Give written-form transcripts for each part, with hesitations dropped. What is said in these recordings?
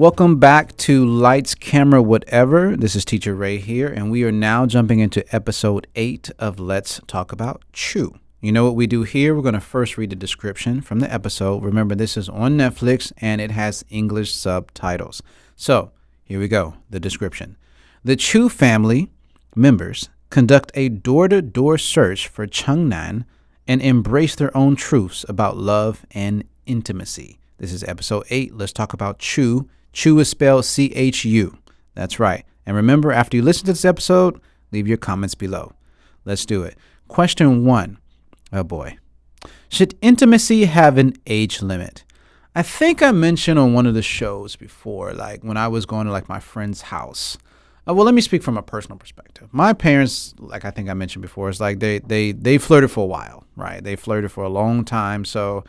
Welcome back to Lights, Camera, Whatever. This is Teacher Ray here, and we are now jumping into episode 8 of Let's Talk About CHU. You know what we do here? We're going to first read the description from the episode. Remember, this is on Netflix, and it has English subtitles. So, here we go, the description. The CHU family members conduct a door-to-door search for Cheng-nan and embrace their own truths about love and intimacy. This is episode 8. Let's talk about CHU. CHU is spelled CHU. That's right. And remember, after you listen to this episode, leave your comments below. Let's do it. Question 1. Oh boy. Should intimacy have an age limit? I think I mentioned on one of the shows before, like when I was going to like my friend's house. Well, let me speak from a personal perspective. My parents, like I think I mentioned before, it's like they flirted for a while, right? They flirted for a long time. So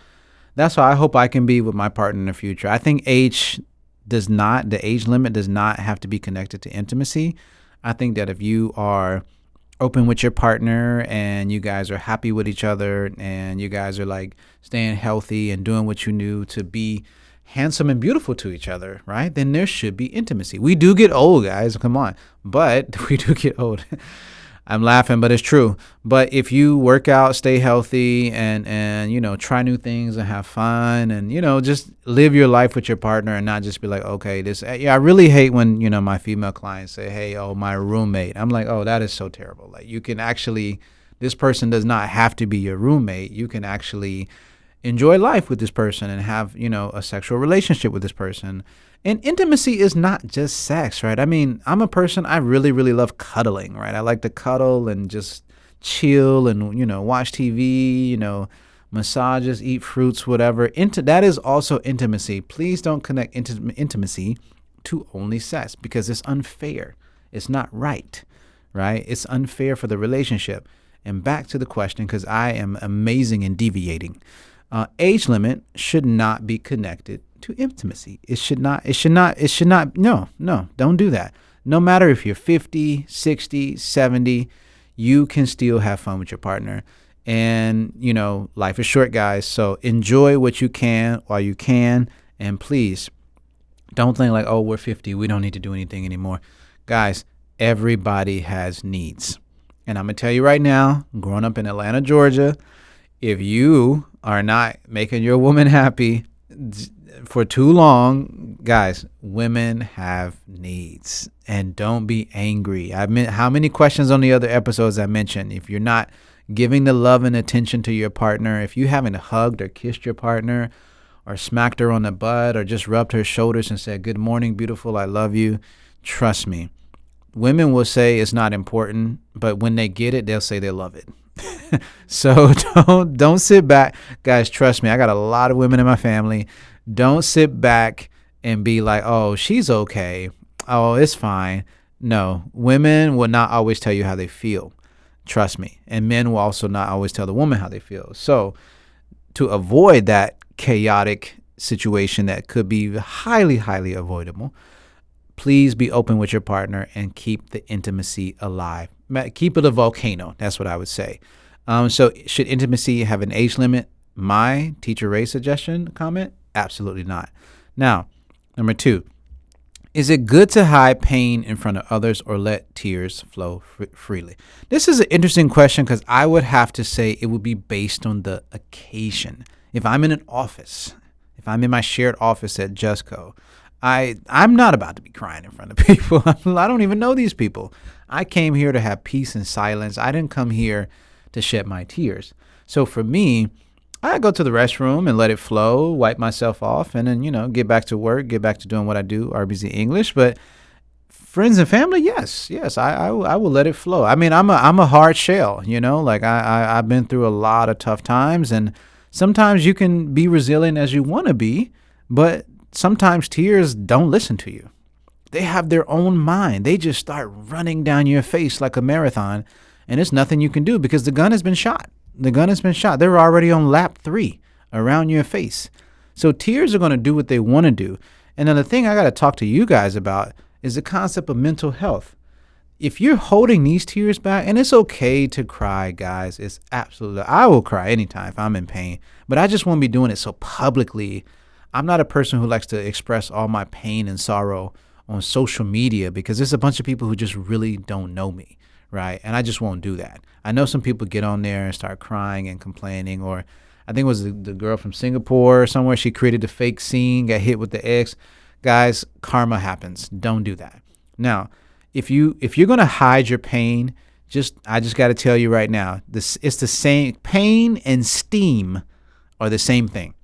that's how I hope I can be with my partner in the future. I think the age limit does not have to be connected to intimacy. I think that if you are open with your partner and you guys are happy with each other and you guys are like staying healthy and doing what you knew to be handsome and beautiful to each other, right? Then there should be intimacy. We do get old, guys. Come on. But we do get old. I'm laughing, but it's true. But if you work out, stay healthy, and you know, try new things and have fun, and you know, just live your life with your partner, and not just be like, okay, this. Yeah, I really hate when you know my female clients say, hey, oh, my roommate. I'm like, oh, that is so terrible. Like you can actually, this person does not have to be your roommate. You can actually enjoy life with this person and have, you know, a sexual relationship with this person. And intimacy is not just sex, right? I mean, I'm a person, I really, really love cuddling, right? I like to cuddle and just chill and, you know, watch TV, you know, massages, eat fruits, whatever. That is also intimacy. Please don't connect intimacy to only sex because it's unfair. It's not right, right? It's unfair for the relationship. And back to the question, because I am amazing in deviating. Age limit should not be connected to intimacy. It should not, no, don't do that. No matter if you're 50, 60, 70, you can still have fun with your partner. And, you know, life is short, guys. So enjoy what you can while you can. And please don't think like, oh, we're 50. We don't need to do anything anymore. Guys, everybody has needs. And I'm going to tell you right now, growing up in Atlanta, Georgia, if you are not making your woman happy for too long, guys, women have needs. And don't be angry. I mean, how many questions on the other episodes I mentioned? If you're not giving the love and attention to your partner, if you haven't hugged or kissed your partner or smacked her on the butt or just rubbed her shoulders and said, good morning, beautiful, I love you, trust me. Women will say it's not important, but when they get it, they'll say they love it. So don't sit back. Guys, trust me, I got a lot of women in my family. Don't sit back and be like, oh, she's okay. Oh, it's fine. No, women will not always tell you how they feel. Trust me. And men will also not always tell the woman how they feel. So to avoid that chaotic situation that could be highly, highly avoidable, please be open with your partner and keep the intimacy alive. Keep it a volcano. That's what I would say. So should intimacy have an age limit? My Teacher Ray suggestion comment? Absolutely not. Now, number 2, is it good to hide pain in front of others or let tears flow freely? This is an interesting question because I would have to say it would be based on the occasion. If I'm in an office, if I'm in my shared office at JustCo, I'm not about to be crying in front of people. I don't even know these people. I came here to have peace and silence. I didn't come here to shed my tears. So for me, I go to the restroom and let it flow, wipe myself off, and then, you know, get back to work, get back to doing what I do, RBC English. But friends and family, yes, I will let it flow. I mean, I'm a hard shell, you know, like I've been through a lot of tough times, and sometimes you can be resilient as you want to be, but sometimes tears don't listen to you. They have their own mind. They just start running down your face like a marathon, and there's nothing you can do because the gun has been shot. The gun has been shot. They're already on lap 3 around your face. So tears are going to do what they want to do. And then the thing I got to talk to you guys about is the concept of mental health. If you're holding these tears back, and it's okay to cry, guys, I will cry anytime if I'm in pain, but I just won't be doing it so publicly. I'm not a person who likes to express all my pain and sorrow on social media because there's a bunch of people who just really don't know me, right? And I just won't do that. I know some people get on there and start crying and complaining, or I think it was the girl from Singapore or somewhere. She created a fake scene, got hit with the X. Guys, karma happens. Don't do that. Now, if you're gonna hide your pain, I just got to tell you right now, it's the same. Pain and steam are the same thing.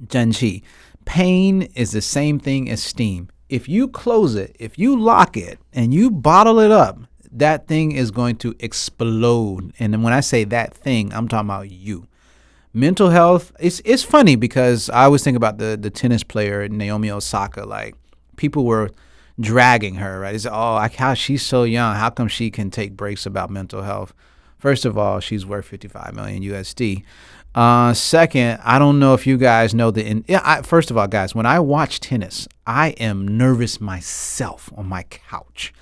真气. Pain is the same thing as steam. If you close it, if you lock it, and you bottle it up, that thing is going to explode. And when I say that thing, I'm talking about you. Mental health, it's funny because I always think about the tennis player Naomi Osaka. Like, people were dragging her, right? It's how she's so young. How come she can take breaks about mental health? First of all, she's worth 55 million USD. Second, I don't know if you guys know first of all, guys, when I watch tennis, I am nervous myself on my couch,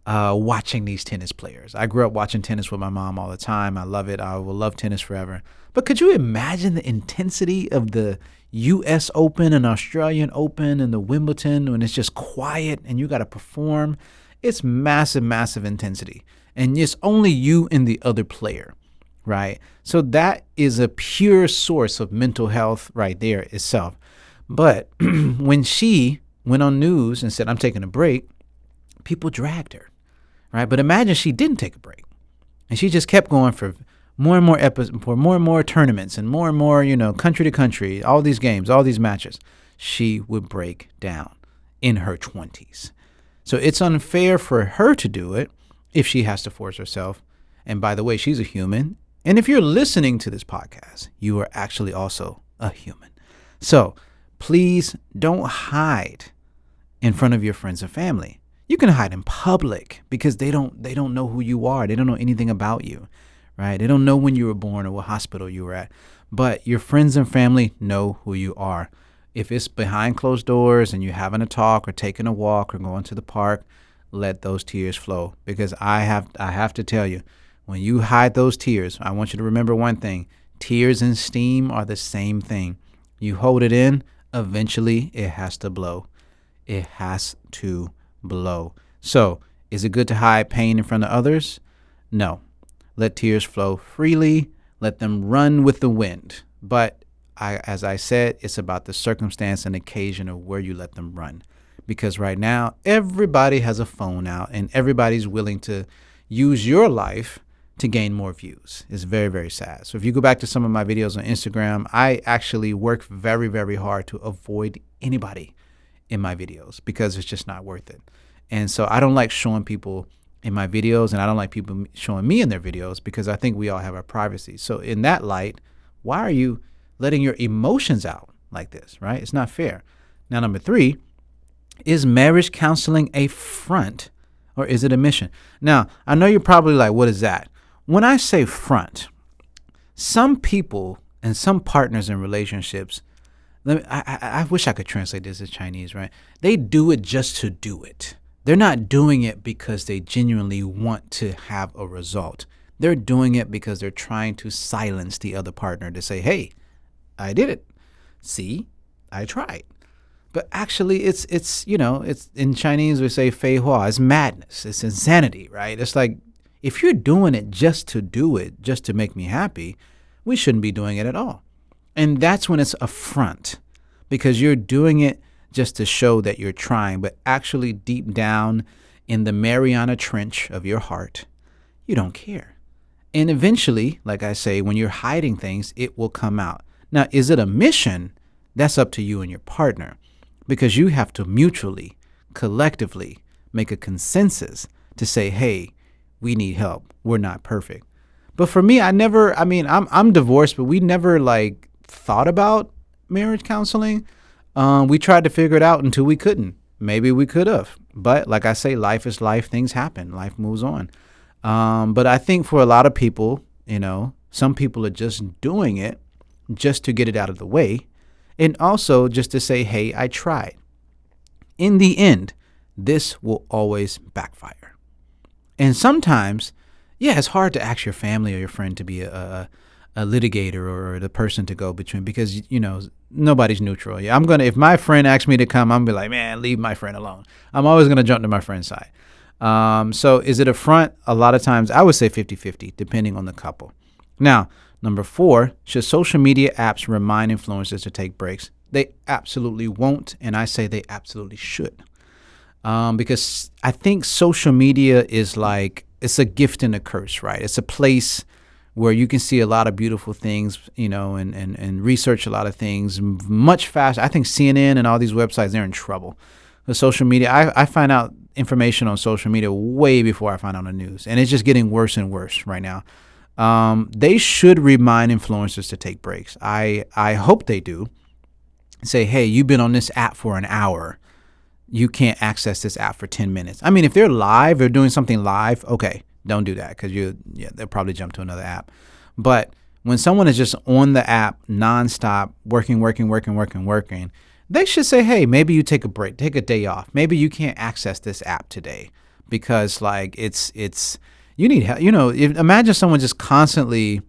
watching these tennis players. I grew up watching tennis with my mom all the time. I love it. I will love tennis forever. But could you imagine the intensity of the U.S. Open and Australian Open and the Wimbledon when it's just quiet and you got to perform? It's massive, massive intensity. And it's only you and the other player, right? So that is a pure source of mental health right there itself. But when she went on news and said, I'm taking a break, people dragged her, right? But imagine she didn't take a break and she just kept going for more and more for more and more tournaments and more, country to country, all these games, all these matches. She would break down in her 20s. So it's unfair for her to do it if she has to force herself. And by the way, she's a human. And if you're listening to this podcast, you are actually also a human. So please don't hide in front of your friends and family. You can hide in public because they don't know who you are. They don't know anything about you. Right? They don't know when you were born or what hospital you were at. But your friends and family know who you are. If it's behind closed doors and you're having a talk or taking a walk or going to the park, let those tears flow. Because I have to tell you, when you hide those tears, I want you to remember one thing. Tears and steam are the same thing. You hold it in, eventually it has to blow. It has to blow. So, is it good to hide pain in front of others? No. Let tears flow freely. Let them run with the wind. But as I said, it's about the circumstance and occasion of where you let them run. Because right now, everybody has a phone out and everybody's willing to use your life to gain more views. It's very, very sad. So if you go back to some of my videos on Instagram, I actually work very, very hard to avoid anybody in my videos because it's just not worth it. And so I don't like showing people in my videos, and I don't like people showing me in their videos because I think we all have our privacy. So in that light, why are you letting your emotions out like this, right? It's not fair. Now, number 3, is marriage counseling a front or is it a mission? Now, I know you're probably like, what is that? When I say front, some people and some partners in relationships, I wish I could translate this as Chinese, right? They do it just to do it. They're not doing it because they genuinely want to have a result. They're doing it because they're trying to silence the other partner to say, hey, I did it. See, I tried. But actually, it's in Chinese we say 废话, it's madness, it's insanity, right? It's like, if you're doing it just to do it, just to make me happy, we shouldn't be doing it at all. And that's when it's a front, because you're doing it just to show that you're trying, but actually deep down in the Mariana Trench of your heart, you don't care. And eventually, like I say, when you're hiding things, it will come out. Now, is it a mission? That's up to you and your partner, because you have to mutually, collectively make a consensus to say, hey, we need help. We're not perfect. But for me, I'm divorced, but we never thought about marriage counseling. We tried to figure it out until we couldn't. Maybe we could have. But like I say, life is life. Things happen. Life moves on. But I think for a lot of people, some people are just doing it just to get it out of the way. And also just to say, hey, I tried. In the end, this will always backfire. And sometimes, it's hard to ask your family or your friend to be a litigator or the person to go between, because, nobody's neutral. Yeah, if my friend asks me to come, I'm gonna be like, man, leave my friend alone. I'm always gonna jump to my friend's side. So is it a front? A lot of times I would say 50-50, depending on the couple. Now, number 4, should social media apps remind influencers to take breaks? They absolutely won't, and I say they absolutely should. Because I think social media is like, it's a gift and a curse, right? It's a place where you can see a lot of beautiful things, and research a lot of things much faster. I think CNN and all these websites, they're in trouble. The social media, I find out information on social media way before I find out on the news, and it's just getting worse and worse right now. They should remind influencers to take breaks. I hope they do. Say, hey, you've been on this app for an hour. You can't access this app for 10 minutes. I mean, if they're live or doing something live, okay, don't do that because they'll probably jump to another app. But when someone is just on the app nonstop, working, they should say, hey, maybe you take a break, take a day off. Maybe you can't access this app today because like it's you need help. Imagine someone just constantly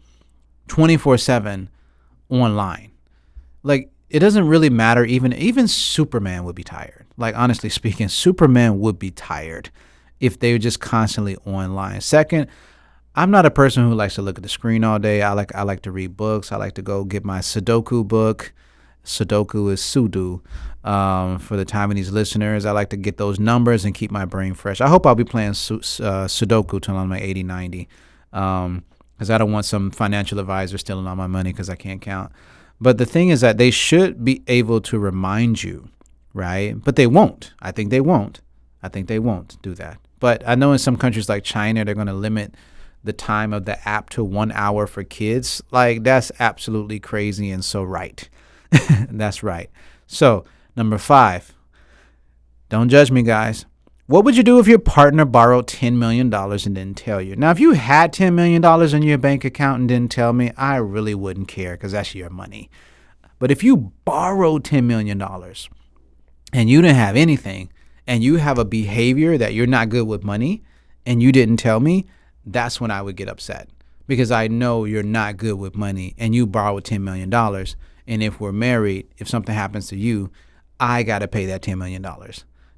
24/7 online. Like, it doesn't really matter. Even Superman would be tired. Like, honestly speaking, Superman would be tired if they were just constantly online. Second, I'm not a person who likes to look at the screen all day. I like to read books. I like to go get my Sudoku book. Sudoku is Sudo for the Taiwanese listeners. I like to get those numbers and keep my brain fresh. I hope I'll be playing Sudoku till I'm like 80, 90 because I don't want some financial advisor stealing all my money because I can't count. But the thing is that they should be able to remind you, right? But they won't. I think they won't do that. But I know in some countries like China, they're going to limit the time of the app to 1 hour for kids. Like, that's absolutely crazy and so right. That's right. So, number 5, don't judge me, guys. What would you do if your partner borrowed $10 million and didn't tell you? Now, if you had $10 million in your bank account and didn't tell me, I really wouldn't care because that's your money. But if you borrowed $10 million and you didn't have anything and you have a behavior that you're not good with money and you didn't tell me, that's when I would get upset because I know you're not good with money and you borrowed $10 million. And if we're married, if something happens to you, I got to pay that $10 million.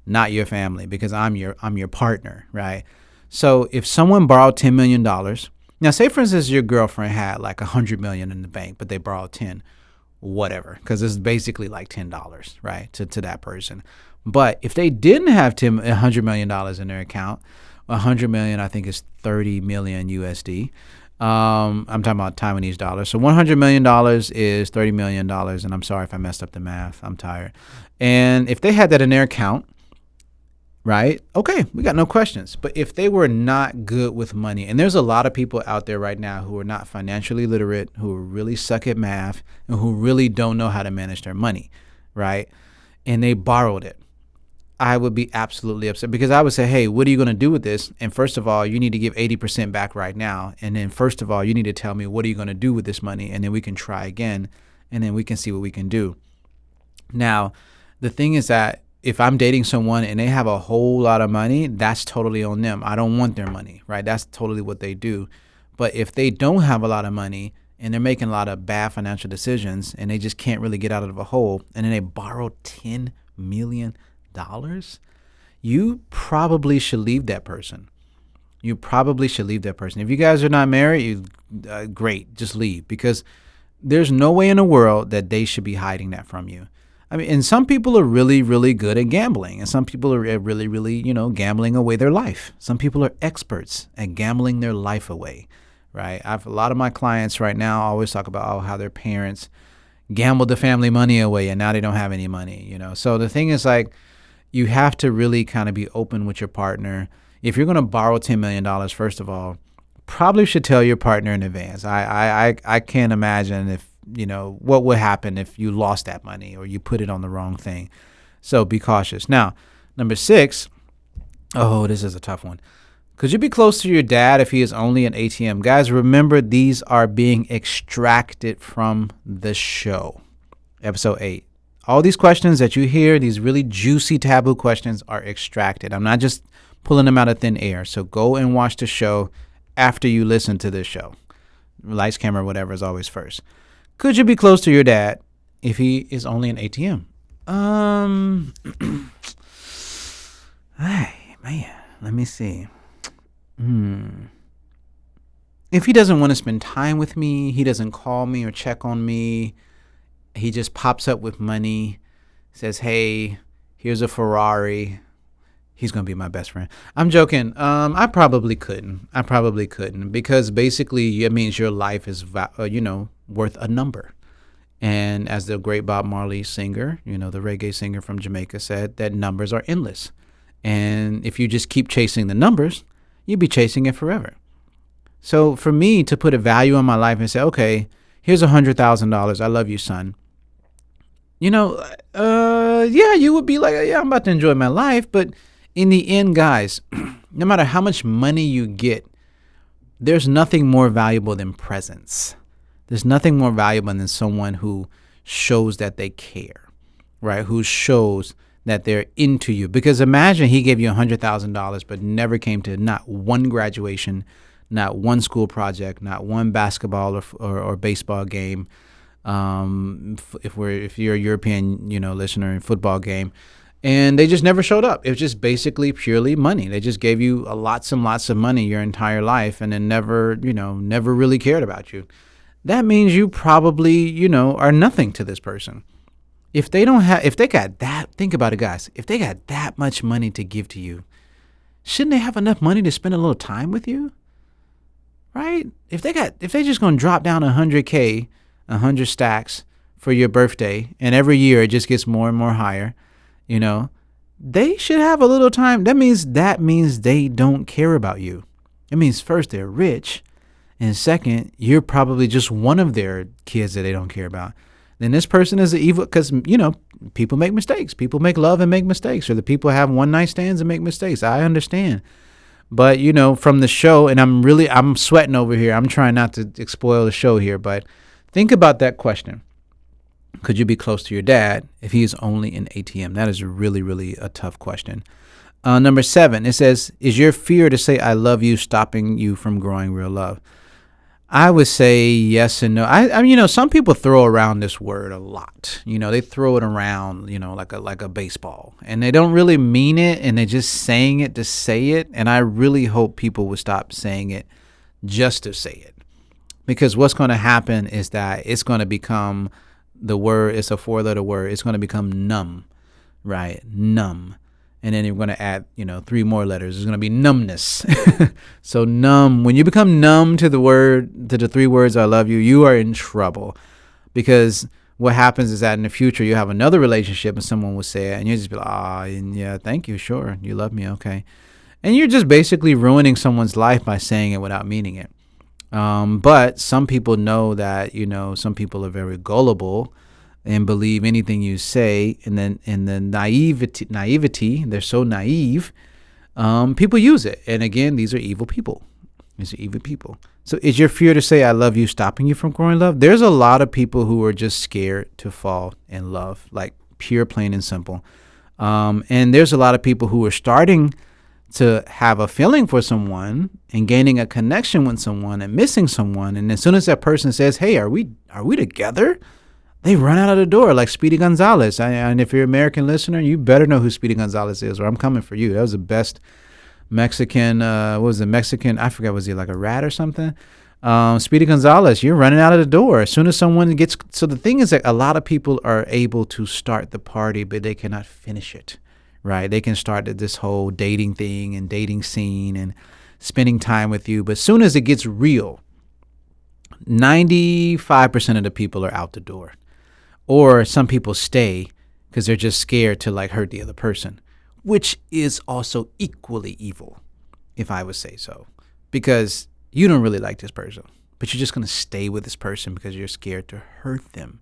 Not your family, because I'm your partner, right? So if someone borrowed $10 million, now say for instance your girlfriend had like $100 million in the bank, but they borrowed 10, whatever, because it's basically like $10, right, to that person. But if they didn't have $100 million in their account, 100 million I think is 30 million USD. I'm talking about Taiwanese dollars. So $100 million is $30 million, and I'm sorry if I messed up the math. I'm tired. And if they had that in their account, right? Okay, we got no questions. But if they were not good with money, and there's a lot of people out there right now who are not financially literate, who really suck at math, and who really don't know how to manage their money, right? And they borrowed it. I would be absolutely upset because I would say, hey, what are you going to do with this? And first of all, you need to give 80% back right now. And then first of all, you need to tell me, what are you going to do with this money? And then we can try again, and then we can see what we can do. Now, the thing is that if I'm dating someone and they have a whole lot of money, that's totally on them. I don't want their money, right? That's totally what they do. But if they don't have a lot of money and they're making a lot of bad financial decisions and they just can't really get out of a hole, and then they borrow $10 million, you probably should leave that person. If you guys are not married, great, just leave, because there's no way in the world that they should be hiding that from you. I mean, and some people are really, really good at gambling, and some people are really, really, gambling away their life. Some people are experts at gambling their life away, right? A lot of my clients right now always talk about how their parents gambled the family money away and now they don't have any money, So the thing is, like, you have to really kind of be open with your partner. If you're going to borrow $10 million, first of all, probably should tell your partner in advance. I can't imagine if, what would happen if you lost that money or you put it on the wrong thing. So be cautious. Now, number 6, this is a tough one. Could you be close to your dad if he is only an ATM? Guys, remember, these are being extracted from the show. Episode 8. All these questions that you hear, these really juicy taboo questions, are extracted. I'm not just pulling them out of thin air. So go and watch the show after you listen to this show. Lights, camera, whatever is always first. Could you be close to your dad if he is only an ATM? Hey, man, let me see. If he doesn't want to spend time with me, he doesn't call me or check on me, he just pops up with money, says, hey, here's a Ferrari, he's going to be my best friend. I'm joking. I probably couldn't because basically it means your life is, worth a number. And as the great Bob Marley singer, the reggae singer from Jamaica said, that numbers are endless. And if you just keep chasing the numbers, you'll be chasing it forever. So for me to put a value on my life and say, okay, here's $100,000. I love you, son. Yeah, you would be like, yeah, I'm about to enjoy my life. But in the end, guys, no matter how much money you get, there's nothing more valuable than presence. There's nothing more valuable than someone who shows that they care, right? Who shows that they're into you. Because imagine he gave you $100,000 but never came to not one graduation, not one school project, not one basketball or baseball game. If you're a European, listener, in football game, and they just never showed up. It was just basically purely money. They just gave you lots and lots of money your entire life, and then never really cared about you. That means you probably, are nothing to this person. If they got that, think about it, guys. If they got that much money to give to you, shouldn't they have enough money to spend a little time with you? Right? If they just gonna drop down 100K, 100 stacks for your birthday, and every year it just gets more and more higher, they should have a little time. That means they don't care about you. It means first they're rich, and second, you're probably just one of their kids that they don't care about. Then this person is evil because, people make mistakes. People make love and make mistakes, or the people have one night stands and make mistakes. I understand. But, from the show, and I'm sweating over here. I'm trying not to spoil the show here, but think about that question. Could you be close to your dad if he is only an ATM? That is really, really a tough question. Number 7, it says, is your fear to say I love you stopping you from growing real love? I would say yes and no. I some people throw around this word a lot. They throw it around, like a baseball, and they don't really mean it, and they're just saying it to say it. And I really hope people would stop saying it just to say it, because what's going to happen is that it's going to become the word. It's a 4-letter word. It's going to become numb, right? Numb. And then you're going to add, 3 more letters. It's going to be numbness. So numb. When you become numb to the 3 words, I love you, you are in trouble. Because what happens is that in the future, you have another relationship and someone will say it, and you just be like, yeah, thank you. Sure. You love me. Okay. And you're just basically ruining someone's life by saying it without meaning it. But some people know that, some people are very gullible and believe anything you say, and then the naivety, they're so naive, people use it. And again, these are evil people. So is your fear to say I love you stopping you from growing love? There's a lot of people who are just scared to fall in love, like pure, plain and simple. And there's a lot of people who are starting to have a feeling for someone and gaining a connection with someone and missing someone. And as soon as that person says, hey, are we together? They run out of the door like Speedy Gonzalez. And if you're an American listener, you better know who Speedy Gonzalez is, or I'm coming for you. That was the best Mexican, Mexican? I forgot, was he like a rat or something? Speedy Gonzalez, you're running out of the door. As soon as someone gets, so the thing is that a lot of people are able to start the party, but they cannot finish it, right? They can start this whole dating thing and dating scene and spending time with you. But as soon as it gets real, 95% of the people are out the door. Or some people stay because they're just scared to hurt the other person, which is also equally evil, if I would say so, because you don't really like this person, but you're just going to stay with this person because you're scared to hurt them.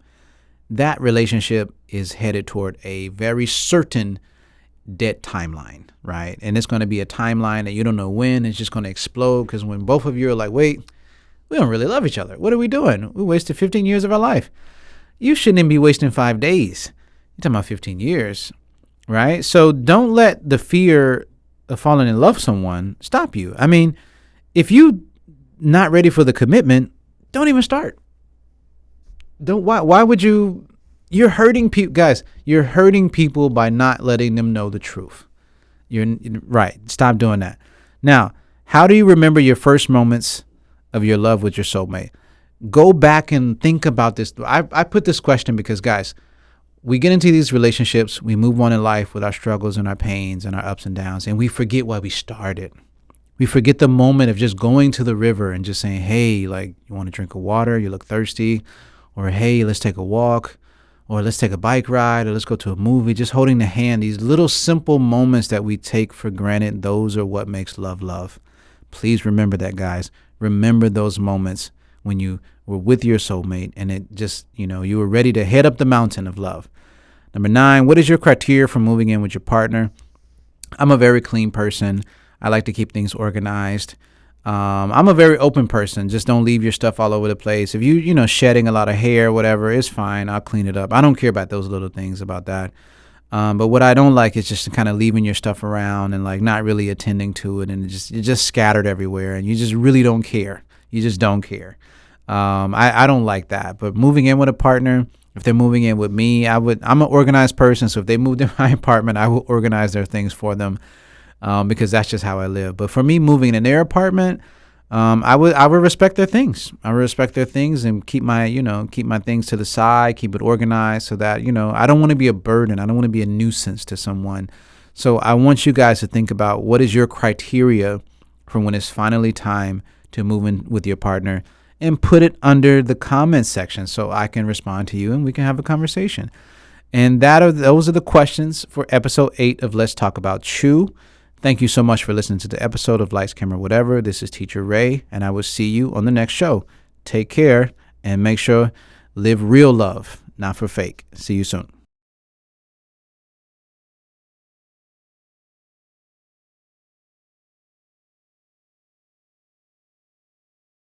That relationship is headed toward a very certain dead timeline, right? And it's going to be a timeline that you don't know when. It's just going to explode, because when both of you are like, wait, we don't really love each other. What are we doing? We wasted 15 years of our life. You shouldn't even be wasting 5 days. You're talking about 15 years, right? So don't let the fear of falling in love with someone stop you. I mean, if you not ready for the commitment, don't even start. Why would you You're hurting people, guys. You're hurting people by not letting them know the truth. You're right. Stop doing that. Now, how do you remember your first moments of your love with your soulmate? Go back and think about this. I put this question because, guys, we get into these relationships, we move on in life with our struggles and our pains and our ups and downs, and we forget why we started. We forget the moment of just going to the river and just saying, hey, like, you want a drink of water? You look thirsty. Or, hey, let's take a walk. Or let's take a bike ride. Or let's go to a movie. Just holding the hand. These little simple moments that we take for granted, those are what makes love love. Please remember that, guys. Remember those moments when you were with your soulmate and it just, you were ready to head up the mountain of love. Number 9, what is your criteria for moving in with your partner? I'm a very clean person. I like to keep things organized. I'm a very open person. Just don't leave your stuff all over the place. If you shedding a lot of hair, whatever, it's fine. I'll clean it up. I don't care about those little things about that. But what I don't like is just kind of leaving your stuff around and like not really attending to it, and you're just scattered everywhere, and you just really don't care. You just don't care. I don't like that. But moving in with a partner, if they're moving in with me, I'm an organized person. So if they moved in my apartment, I will organize their things for them. Because that's just how I live. But for me, moving in their apartment, I would respect their things. I would respect their things and keep my things to the side, keep it organized so that, I don't want to be a burden. I don't want to be a nuisance to someone. So I want you guys to think about what is your criteria for when it's finally time to move in with your partner, and put it under the comments section so I can respond to you and we can have a conversation. And those are the questions for episode 8 of Let's Talk About CHU. Thank you so much for listening to the episode of Lights, Camera, Whatever. This is Teacher Ray, and I will see you on the next show. Take care, and make sure live real love, not for fake. See you soon.